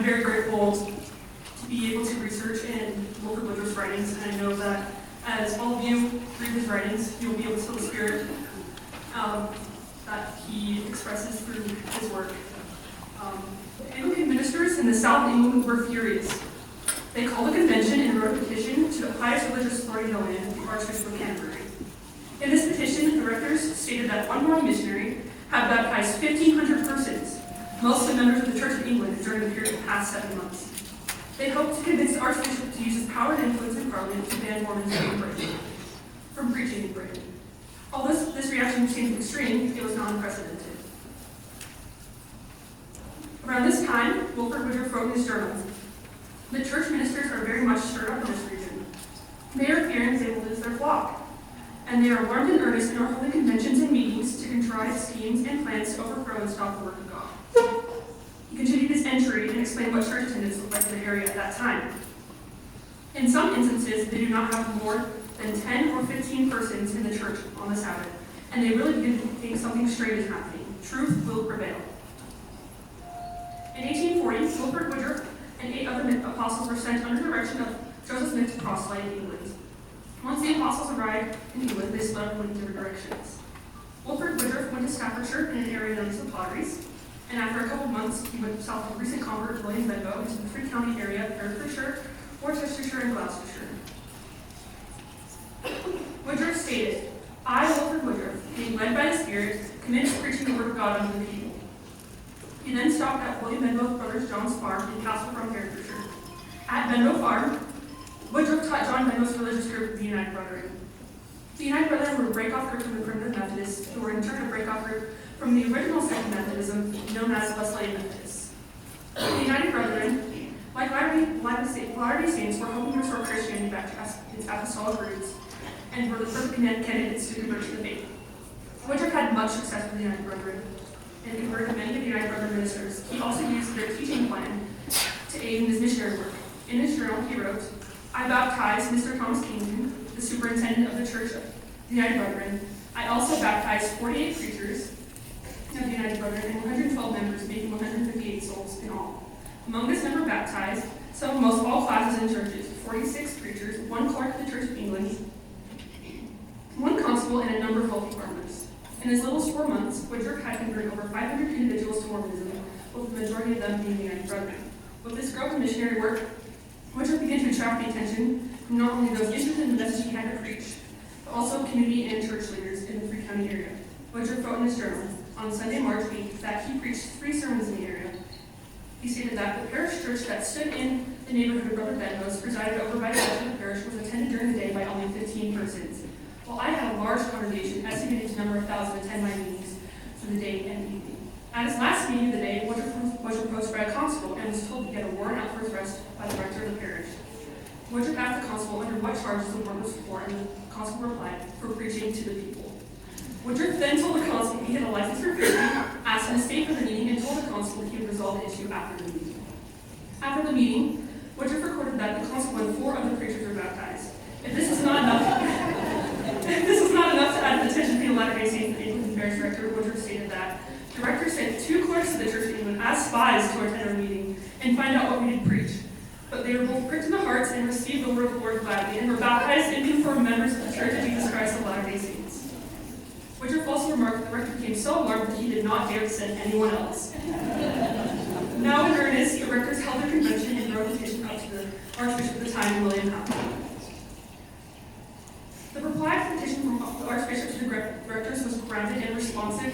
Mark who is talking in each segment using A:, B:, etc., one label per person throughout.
A: I'm very grateful to be able to research in Wilford Woodruff's writings, and I know that as all of you read his writings, you'll be able to feel the spirit that he expresses through his work. Anglican ministers in the South of England were furious. They called a convention and wrote a petition to the highest religious authority in the land, the Archbishop of Canterbury. In this petition, the rectors stated that one more missionary had baptized 1,500 persons, mostly members of the Church of England, during the period of the past 7 months. They hoped to convince the Archbishop to use his power and influence in Parliament to ban Mormons from preaching in Britain. Although this reaction seemed extreme, it was not unprecedented. Around this time, Wilford Woodruff wrote in his journal, "The church ministers are very much stirred up in this region. They are fearing they will lose their flock, and they are alarmed in earnest and are holding conventions and meetings to contrive schemes and plans to overthrow and stop the work of God." He continued his entry and explained what church attendance looked like in the area at that time. In some instances, they do not have more than 10 or 15 persons in the church on the Sabbath, and they really begin to think something strange is happening. Truth will prevail. In 1840, Wilford Woodruff and 8 other apostles were sent under the direction of Joseph Smith to proselyte in England. Once the apostles arrived in England, they split up and went in different directions. Wilford Woodruff went to Staffordshire in an area known as the Potteries, and after a couple of months, he went south of recent convert William Benbow into the Free County area of Herefordshire, Worcestershire, and Gloucestershire. Woodruff stated, "I, Wilford Woodruff, being led by the Spirit, commenced preaching the word of God unto the people." He then stopped at William Benbow Brothers John's farm in Castle from Herefordshire. At Benbow Farm, Woodruff taught John Benbow's religious group, the United Brethren. The United Brethren were a break-off group from the Primitive Methodists, who were in turn a break-off group from the original sect of Methodism, known as Wesleyan Methodists. The United Brethren, like Latter-day Saints, were hoping to restore Christianity back to its apostolic roots, and were the perfect candidates to convert to the faith. Woodruff had much success with the United Brethren, and converted many of the United Brethren ministers. He also used their teaching plan to aid in his missionary work. In his journal, he wrote, "I baptized Mr. Thomas Kington, the superintendent of the Church of the United Brethren. I also baptized 48 preachers of the United Brethren and 112 members, making 158 souls in all. Among this number baptized, some of most all classes and churches, 46 preachers, 1 clerk of the Church of England, 1 constable, and a number of wealthy farmers." In as little as 4 months, Woodruff had converted over 500 individuals to Mormonism, with the majority of them being the United Brethren. With this growth in missionary work, Woodruff began to attract the attention from not only those interested in the message he had to preach, but also community and church leaders in the Free County area. Woodruff wrote in his journal, on Sunday, March 8th, that he preached 3 sermons in the area. He stated that the parish church that stood in the neighborhood of Brother Benbow's, presided over by the elder of the parish, was attended during the day by only 15 persons. While I had a large congregation, estimated to number 1,000, attend my meetings for the day and evening. At his last meeting of the day, Woodruff was approached by a constable and was told to get a warrant out for his arrest by the rector of the parish. Woodruff asked the constable under what charges the warrant was for, and the constable replied, "For preaching to the people." Woodruff then told the constable he had a license for preaching, asked him to stay for the meeting, and told the constable he would resolve the issue after the meeting. After the meeting, Woodruff recorded that the constable and 4 other preachers were baptized. If this was not enough to add attention to the Latter-day Saints, the Anglican parish director, Woodruff stated that the rector sent 2 clerks of the Church of England as spies to attend our meeting and find out what we did preach. But they were both pricked in the hearts and received the word of the Lord gladly, and were baptized and confirmed members of the Church of Jesus Christ of Latter-day Saints. Woodruff also remarked that the rector became so alarmed that he did not dare to send anyone else. Now in earnest, the rectors held their convention and wrote a petition up to the Archbishop at the time, William Hancock. The reply to the petition from the Archbishop to the rectors was grounded and responsive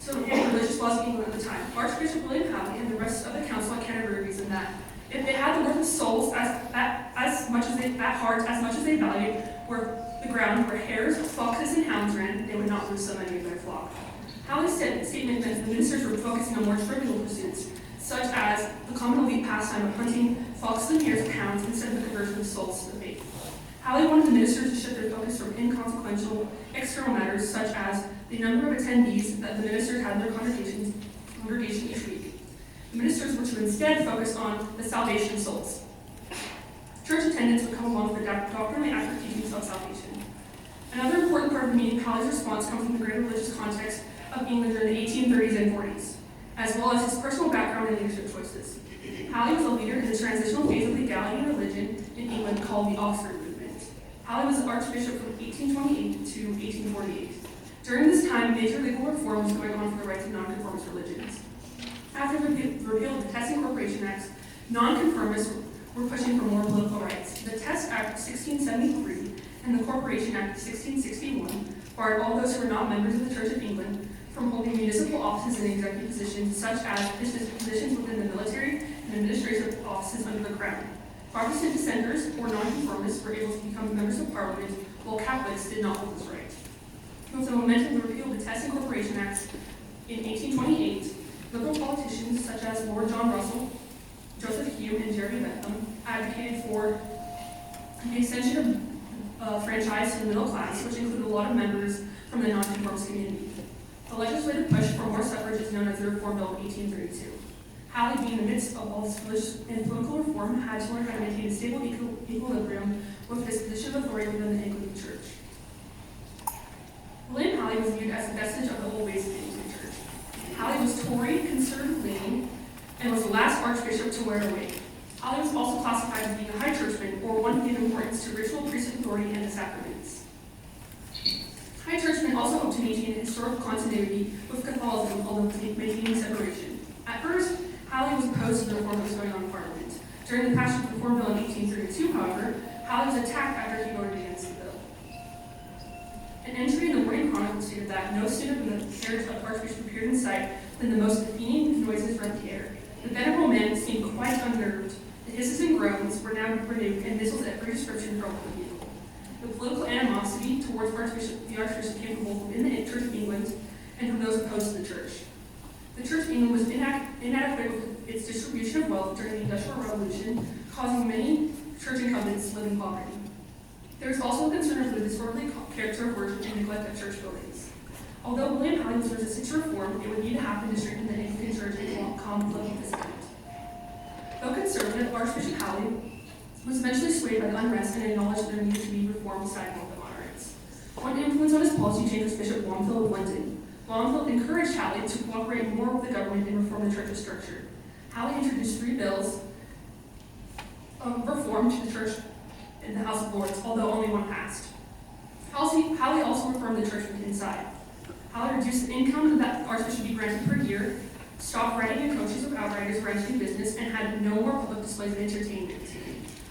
A: to the religious laws of England at the time. Archbishop William Hancock and the rest of the council at Canterbury reasoned that if they had the worth of souls as much as they valued were the ground where hares, foxes, and hounds ran, they would not lose so many of their flock. Halley's statement meant the ministers were focusing on more trivial pursuits, such as the common elite pastime of hunting foxes and hares and hounds instead of the conversion of souls to the faith. Halley wanted the ministers to shift their focus from inconsequential external matters, such as the number of attendees that the ministers had in their congregation each week. The ministers were to instead focus on the salvation of souls. Church attendance would come along with the doctrinally accurate teachings of salvation. Another important part of the meeting, Halley's response, comes from the greater religious context of England during the 1830s and 40s. as well as his personal background and leadership choices. Halley was a leader in the transitional phase of legality and religion in England called the Oxford Movement. Halley was Archbishop from 1828 to 1848. During this time, major legal reform was going on for the rights of nonconformist religions. After the repeal of the Test Incorporation Act, nonconformists were pushing for more political rights. The Test Act of 1673 and the Corporation Act of 1661 barred all those who were not members of the Church of England from holding municipal offices and executive positions, such as positions within the military and administrative offices under the Crown. Protestant dissenters or nonconformists were able to become members of Parliament, while Catholics did not hold this right. With the momentum of the repeal of the Test Incorporation Act in 1828, liberal politicians such as Lord John Russell, Joseph Hume, and Jeremy Bentham advocated for the extension of franchise to the middle class, which included a lot of members from the nonconformist community. The legislative push for more suffrage is known as the Reform Bill of 1832. Halley, being in the midst of all this religious and political reform, had to learn how to maintain a stable equilibrium with his position of authority within the Anglican Church. William Halley was viewed as a vestige of the old ways of the Anglican Church. Halley was Tory, conservative-leaning, and was the last archbishop to wear a wig. Halley was also classified as being a high churchman, or one who gave importance to ritual priesthood authority and the sacraments. High churchmen also hoped to maintain a historical continuity with Catholicism, although maintaining separation. At first, Halley was opposed to the reform that was going on in Parliament. During the passage of the Reform Bill in 1832, however, Halley was attacked after he voted against the bill. An entry in the Morning Chronicle stated that no sooner than the carriage of the Archbishop appeared in sight than the most deafening noises rent the air. The venerable man seemed quite unnerved. The hisses and groans were now renewed, and missiles at every description troubled the people. The political animosity towards the Archbishop came from both within the Church of England and from those opposed to the Church. The Church of England was inadequate with its distribution of wealth during the Industrial Revolution, causing many church incumbents to live in poverty. There was also a concern of the disorderly character of worship and neglect of church buildings. Although William Halley was resistant to reform, it would need to happen to strengthen the Anglican Church and calm political discontent. Though conservative, Archbishop Halley was eventually swayed by the unrest and acknowledged there needed to be reform siding with the moderates. One influence on his policy change was Bishop Wamfield of London. Wamfield encouraged Halley to cooperate more with the government and reform the church's structure. Halley introduced 3 bills of reform to the church in the House of Lords, although only one passed. Halley also reformed the church from inside. Halley reduced the income that Archbishop be granted per year, stopped renting in coaches with outriders renting business, and had no more public displays of entertainment.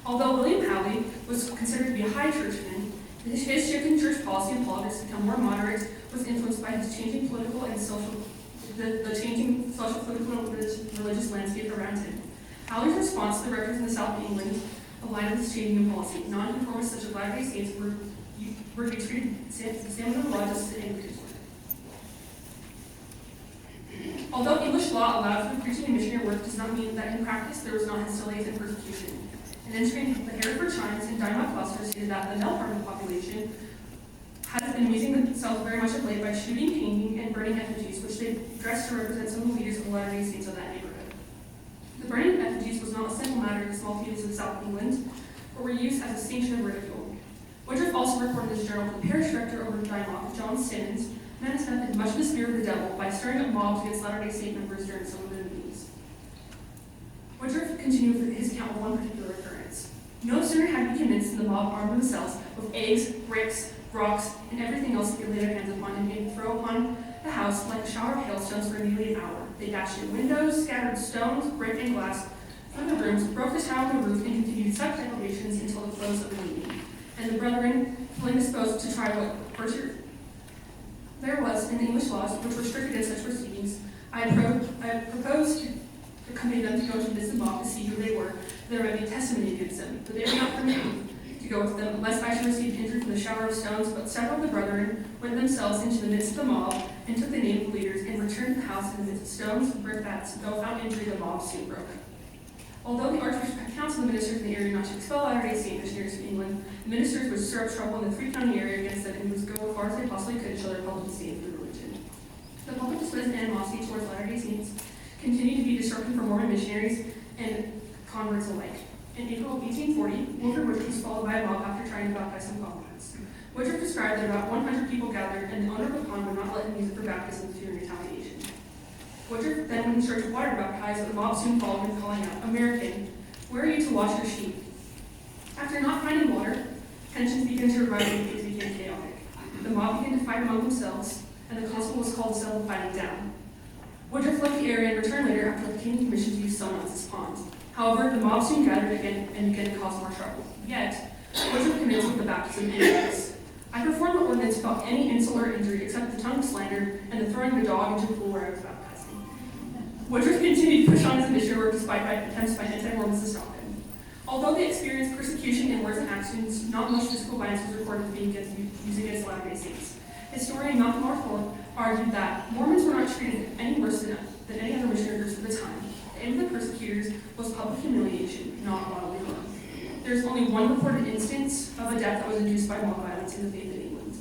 A: Although William Halley was considered to be a high churchman, his shift in church policy and politics to become more moderate was influenced by his changing political and the changing social, political, and religious landscape around him. Halley's response to the records in the South of England aligned with his changing policy. Nonconformists such as Latter-day Saints were treated the same with the law just as the Anglicans were. Although English law allowed for the preaching and missionary work, does not mean that in practice there was not hostilities and persecution. An entry in the Hereford Chimes and Dynamite Cluster stated that the male part of the population has been amusing themselves very much of late by shooting, painting, and burning effigies, which they dressed to represent some of the leaders of the Latter-day Saints of that neighborhood. The burning of effigies was not a simple matter in the small communities of South England, but were used as a sanction of ridicule. Woodruff also recorded in his journal that the parish director over Dymock, John Simmons, manifested much of the spirit of the devil by stirring up mobs against Latter-day Saint members during some of the meetings. Woodruff continued with his account of one particular occurrence. No sooner had he convinced the mob armed themselves with eggs, bricks, rocks, and everything else they could lay their hands upon and throw upon the house like a shower of hailstones for nearly an hour. They dashed in windows, scattered stones, brick, and glass through the rooms, broke the tile on the roof, and continued such deprivations until the close of the meeting. And the brethren, feeling disposed to try what virtue there was in the English laws, which restricted in such proceedings, I proposed to accompany them to go to visit the mob to see who they were, that there might be testimony against them. But they were not permitted to go with them, lest I should receive injury from the shower of stones. But several of the brethren went themselves into the midst of the mob, and took the name of the leaders, and returned to the house in the midst of stones and brickbats, though without injury the mob soon broke. Although the Archbishop had counseled the ministers in the area not to expel Latter-day Saint missionaries from England, the ministers would stir up trouble in the 3-county area against them and would go as far as they possibly could to show their public disdain for the religion. The public displays of animosity towards Latter-day Saints continued to be disruptive for Mormon missionaries and converts alike. In April of 1840, Wilford Woodruff was followed by a mob after trying to baptize some converts. Woodruff described that about 100 people gathered, and the owner of the pond would not let him use it for baptism through retaliation. Woodruff then went in search of water to baptize, but the mob soon followed him, calling out, "American, where are you to wash your sheep?" After not finding water, tensions began to arise and things became chaotic. The mob began to fight among themselves, and the constable was called to settle the fighting down. Woodruff left the area and returned later after obtaining permission to use someone else's pond. However, the mob soon gathered again and began to cause more trouble. Yet, Woodruff commenced with the baptism in peace. "I performed the ordinance without any insult or injury except the tongue slander and the throwing the dog into the pool where I was baptizing." Woodruff continued to push on his missionary work despite attempts by anti-Mormons to stop him. Although they experienced persecution in words and actions, not much physical violence was recorded as being used against Latter-day Saints. Historian Malcolm R. Ford argued that Mormons were not treated any worse than any other missionary groups at the time. The aim of the persecutors was public humiliation, not bodily harm. There is only one reported instance of a death that was induced by mob violence in the faith in England.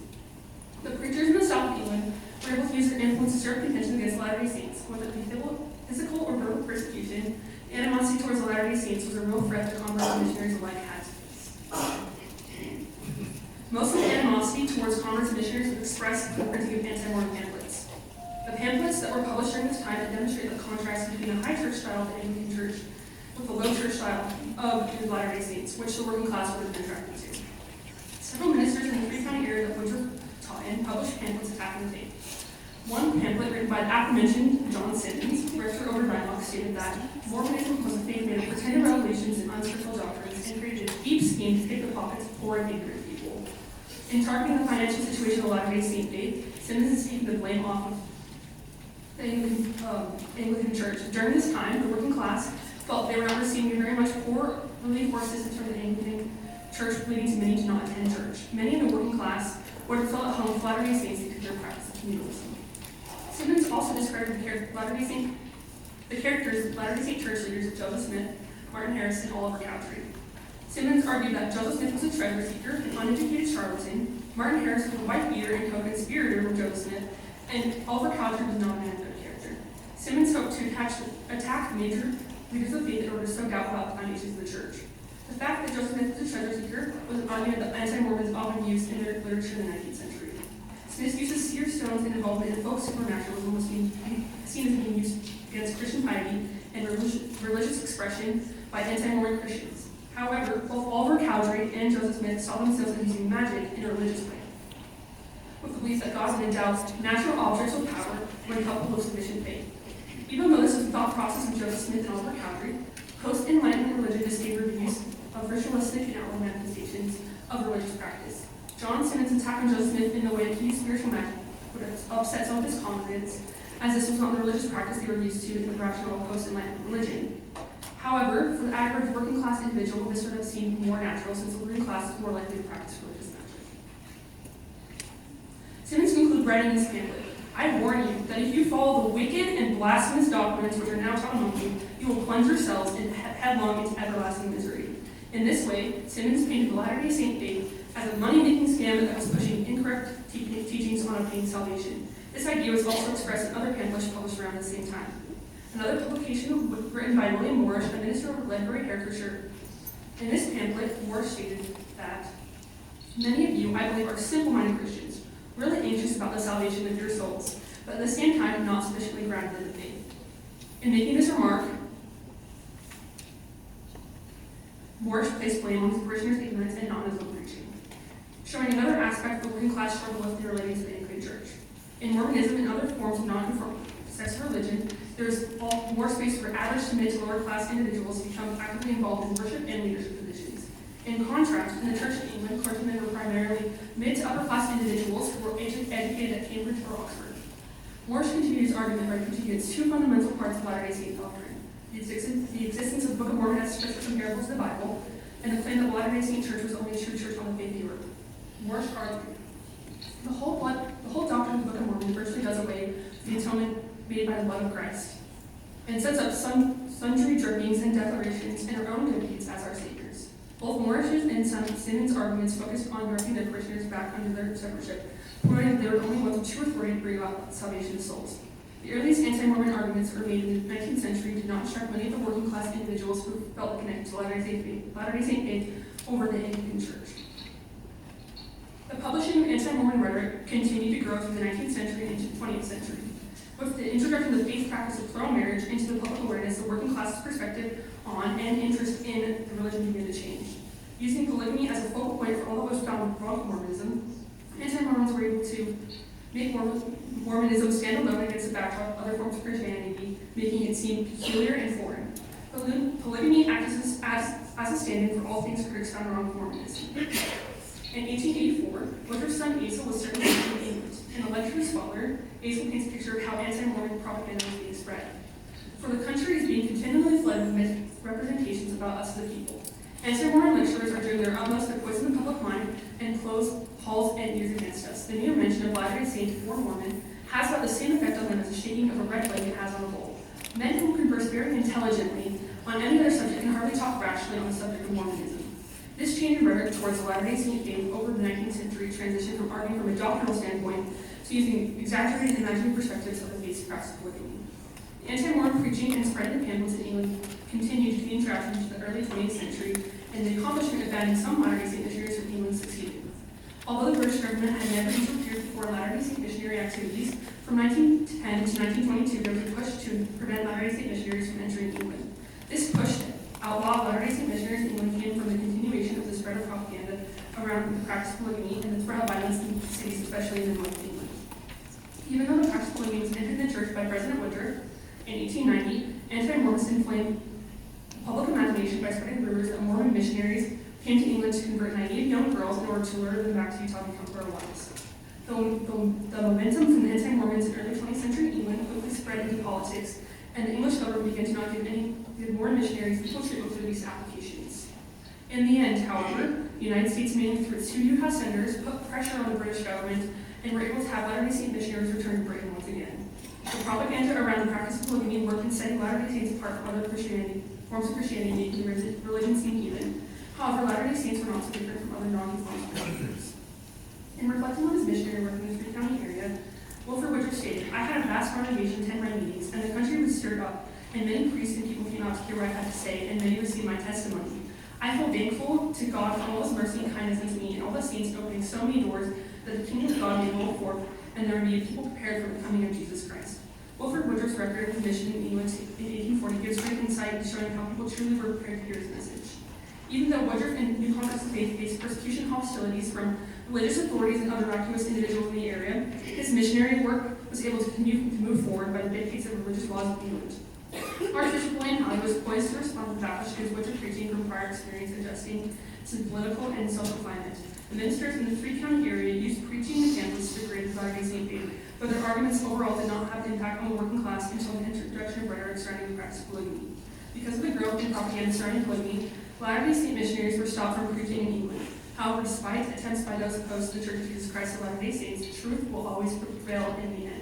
A: The preachers in the south of England were able to use their influence to stir up contention against Latter-day Saints, whether it be physical or verbal persecution. The animosity towards the Latter-day Saints was a real threat to converts and missionaries alike had to face. Most of the animosity towards converts and missionaries was expressed through the printing of anti-Mormon pamphlets. The pamphlets that were published during this time demonstrate the contrast between the high church style of the Anglican Church with the low church style of the Latter-day Saints, which the working class would have been attracted to. Several ministers in the three-county area that Woodruff taught in published pamphlets attacking the faith. One pamphlet written by the aforementioned John Simmons, rector over Rhinelander, stated that Mormonism was a faith made of pretended revelations and unscriptural doctrines and created a deep scheme to pick the pockets of poor and ignorant people. In targeting the financial situation of the Latter-day Saint faith, Simmons is taking the blame off of the Anglican Church. During this time, the working class felt they were not receiving very much poor relief or assistance from the Anglican Church, leading to many to not attend church. Many in the working class would have felt at home with Latter-day Saints because of their practice of communalism. Simmons also described the Latter-day Saint church leaders of Joseph Smith, Martin Harris, and Oliver Cowdery. Simmons argued that Joseph Smith was a treasure seeker, an uneducated charlatan. Martin Harris was a white beater and co-conspirator with Joseph Smith, and Oliver Cowdery was not a man of good character. Simmons hoped to attack major leaders of faith in order to sow doubt about the foundations of the church. The fact that Joseph Smith was a treasure seeker was an argument that anti-Mormons often used in their literature in the 19th century. Smith's use of seer stones and involvement in folk supernaturalism was seen as being used against Christian piety and religious expression by anti-Mormon Christians. However, both Oliver Cowdery and Joseph Smith saw themselves as using magic in a religious way, with the belief that God endows natural objects with power when coupled with sufficient faith. Even though this was the thought process of Joseph Smith and Oliver Cowdery, post-Enlightenment religion disfavored views of ritualistic and outward manifestations of religious practice. John Simmons' attack on Joseph Smith in the way that he used spiritual magic would have upset some of his congregants, as this was not the religious practice they were used to in the rational post-Enlightenment religion. However, for the average working class individual, this would have seemed more natural since the working class is more likely to practice religious magic. Simmons concluded writing in this pamphlet, "I warn you that if you follow the wicked and blasphemous doctrines which are now taught among you, you will plunge yourselves headlong into everlasting misery." In this way, Simmons painted the Latter-day Saint faith as a money-making scam that was pushing incorrect teachings on obtaining salvation. This idea was also expressed in other pamphlets published around the same time. Another publication written by William Morris, a minister of Ledbury, Herefordshire. In this pamphlet, Morris stated that many of you, I believe, are simple-minded Christians, really anxious about the salvation of your souls, but at the same time not sufficiently grounded in the faith. In making this remark, Morris placed blame on his parishioners' ignorance and not on his own preaching, showing another aspect of the working class struggle with relating to the Anglican Church. In Mormonism and other forms of non-conforming sects of religion, there is more space for average to mid to lower class individuals to become actively involved in worship and leadership positions. In contrast, in the Church of England, clergymen were primarily mid to upper class individuals who were educated at Cambridge or Oxford. Morris continued his argument by preaching against two fundamental parts of Latter-day Saint doctrine: the existence of the Book of Mormon as scripture comparable to the Bible, and the claim that the Latter-day Saint Church was the only true church on the faith of Europe. Morris argued, the whole doctrine of the Book of Mormon virtually does away with the atonement made by the blood of Christ, and sets up sundry drippings and declarations and our own good deeds as our saviors. Both Morris's and Simmons' arguments focused on directing their parishioners back under their shepherdship, pointing that they were the only ones with true authority to bring about salvation of souls. The earliest anti-Mormon arguments that were made in the 19th century did not strike many of the working class individuals who felt connected to Latter-day Saint faith over the Anglican Church. The publishing of anti-Mormon rhetoric continued to grow through the 19th century and into the 20th century. with the introduction of the faith practice of plural marriage into the public awareness, the working class's perspective on and interest in the religion began to change. Using polygamy as a focal point for all that was found wrong with Mormonism, anti-Mormons were able to make Mormonism stand alone against the backdrop of other forms of Christianity, making it seem peculiar and foreign. Polygamy acts as a stand-in for all things critics found wrong with Mormonism. In 1884, Woodruff's son Asa was certainly in England. In a lecture scholar, Asa paints a picture of how anti-Mormon propaganda was being spread. For the country is being continually flooded with misrepresentations about us the people. Anti-Mormon lecturers are doing their utmost to poison the public mind and close halls and ears against us. The mere mention of Latter-day Saint or Mormon has about the same effect on them as the shaking of a red blanket has on a bull. Men who converse very intelligently on any other subject can hardly talk rationally on the subject of Mormonism. This change in rhetoric towards the Latter-day Saint faith over the 19th century transitioned from arguing from a doctrinal standpoint to using exaggerated and imaginary perspectives of the basic practice of polygamy. Anti-Mormon preaching and spreading of pamphlets in England continued to be introduced into the early 20th century, and the accomplishment of banning some Latter-day Saint missionaries from England succeeded. Although the British government had never interfered before Latter-day Saint missionary activities, from 1910 to 1922 there was a push to prevent Latter-day Saint missionaries from entering England. This push to outlaw Latter-day Saint missionaries in England came from the continuation of the spread of propaganda around the practice of polygamy and the threat of violence in cities, especially in the north of England. Even though the practice of polygamy was entered in the church by President Woodruff in 1890, anti-Mormons inflamed public imagination by spreading rumors that Mormon missionaries came to England to convert naive young girls in order to lure them back to Utah to become fertile wives. The momentum from the anti-Mormons in early 20th century England quickly spread into politics, and the English government began to not give Mormon missionaries equal treatment through these applications. In the end, however, the United States, mainly through its two Utah senators, put pressure on the British government and were able to have Latter-day Saint missionaries return to Britain once again. The propaganda around the practice of polygamy worked in setting Latter-day Saints apart from other forms of Christianity, making the religion seem heathen. However, Latter-day Saints were not so different from other non-Jewish forms of believers. In reflecting on his missionary work in the Three County area, Wilford Woodruff stated, "I had a vast congregation attend my meetings, and the country was stirred up, and many priests and people came out to hear what I had to say, and many received my testimony. I feel thankful to God for all his mercy and kindness unto me, and all the saints opening so many doors that the kingdom of God may roll forth, and there may be a people prepared for the coming of Jesus Christ." Wilford Woodruff's record of mission in England in 1840 gives great insight into showing how people truly were prepared to hear his message. Even though Woodruff and new converts of faith faced persecution and hostilities from religious authorities and other vacuous individuals in the area, his missionary work was able to continue to move forward by the dictates of religious laws of England. Archbishop William Halley was poised to respond to the backlash against Woodruff preaching from prior experience adjusting to the political and social climate. The ministers in the Three County area used preaching and pamphlets to degrade the Latter-day Saint faith, but their arguments overall did not have an impact on the working class until the introduction of rhetoric surrounding the practice of polygamy. Because of the growth in propaganda surrounding polygamy, Latter-day Saint missionaries were stopped from preaching in England. However, despite attempts by those opposed to the Church of Jesus Christ of Latter-day Saints, truth will always prevail in the end.